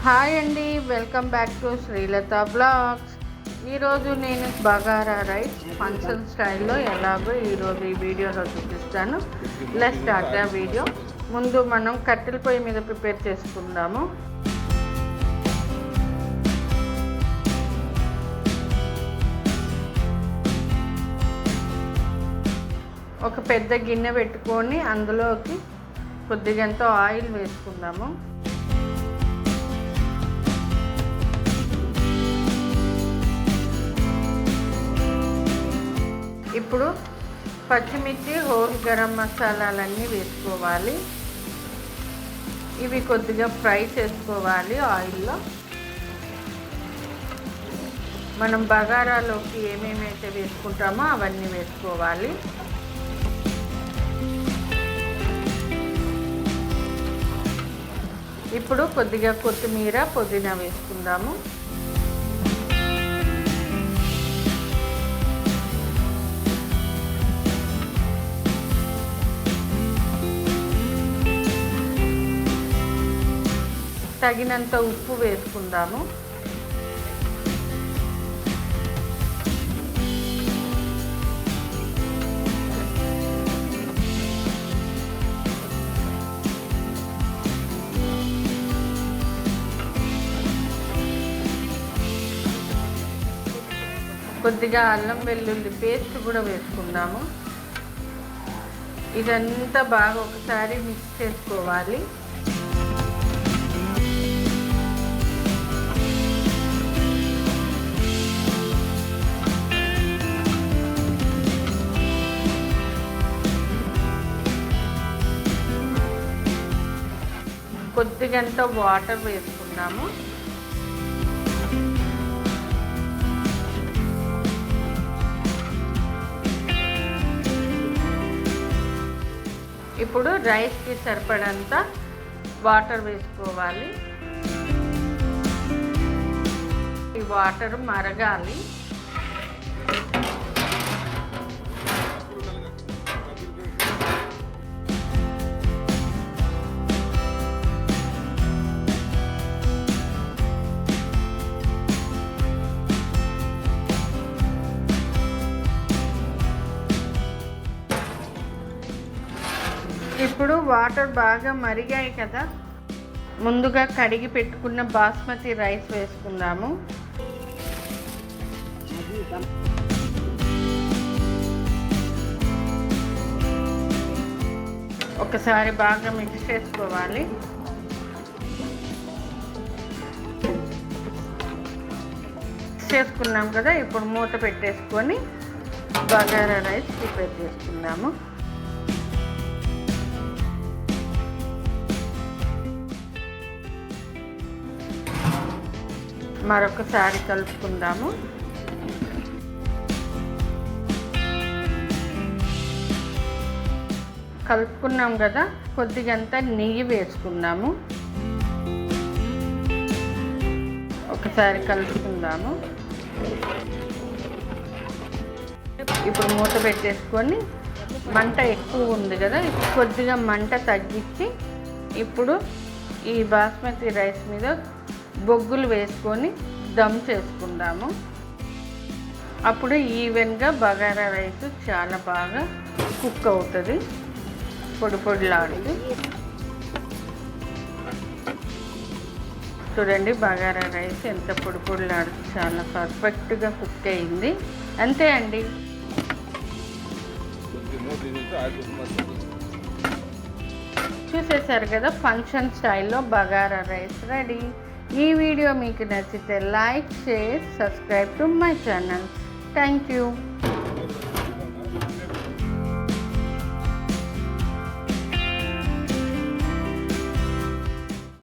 Hi అండి, welcome back to Srilatha blogs. ఈరోజు నేను బగారా రైస్ ఫంక్షన్ స్టైల్లో ఎలాగో ఈరోజు ఈ వీడియోలో చూపిస్తాను. Let's start the video. ముందు మనం కట్టెల పొయ్యి మీద ప్రిపేర్ చేసుకుందాము. ఒక పెద్ద గిన్నె పెట్టుకొని అందులోకి కొద్దిగంత ఆయిల్ వేసుకుందాము. ఇప్పుడు పచ్చిమిర్చి, హోల్ గరం మసాలాలన్నీ వేసుకోవాలి. ఇవి కొద్దిగా ఫ్రై చేసుకోవాలి ఆయిల్లో. మనం బగారాలోకి ఏమేమైతే వేసుకుంటామో అవన్నీ వేసుకోవాలి. ఇప్పుడు కొద్దిగా కొత్తిమీర, పుదీనా వేసుకుందాము. తగినంత ఉప్పు వేసుకుందాము. కొద్దిగా అల్లం వెల్లుల్లి పేస్ట్ కూడా వేసుకుందాము. ఇదంతా బాగా ఒకసారి మిక్స్ చేసుకోవాలి. కొద్దిగంత వాటర్ వేసుకున్నాము. ఇప్పుడు రైస్కి సరిపడంత వాటర్ వేసుకోవాలి. ఈ వాటర్ మరగాలి. ఇప్పుడు వాటర్ బాగా మరిగాయి కదా, ముందుగా కడిగి పెట్టుకున్న బాస్మతి రైస్ వేసుకుందాము. ఒకసారి బాగా మిక్స్ చేసుకోవాలి. మిక్స్ చేసుకున్నాం కదా, ఇప్పుడు మూత పెట్టేసుకొని బగారా రైస్ ప్రిపేర్ చేసుకుందాము. మరొకసారి కలుపుకుందాము. కలుపుకున్నాం కదా, కొద్దిగంత నెయ్యి వేసుకుందాము. ఒకసారి కలుపుకుందాము. ఇప్పుడు మూత పెట్టేసుకొని, మంట ఎక్కువ ఉంది కదా, కొద్దిగా మంట తగ్గించి ఇప్పుడు ఈ బాస్మతి రైస్ మీద బొగ్గులు వేసుకొని దమ్ చేసుకుందాము. అప్పుడు ఈవెన్గా బగారా రైస్ చాలా బాగా కుక్ అవుతుంది, పొడి పొడిలాడుతూ. చూడండి బగారా రైస్ ఎంత పొడి పొడిలాడుతూ చాలా పర్ఫెక్ట్గా కుక్ అయింది. అంతే అండి. చూసేసారు కదా, ఫంక్షన్ స్టైల్లో బగారా రైస్ రెడీ. ఈ వీడియో మీకు నచ్చితే like, share, subscribe to my channel. Thank you.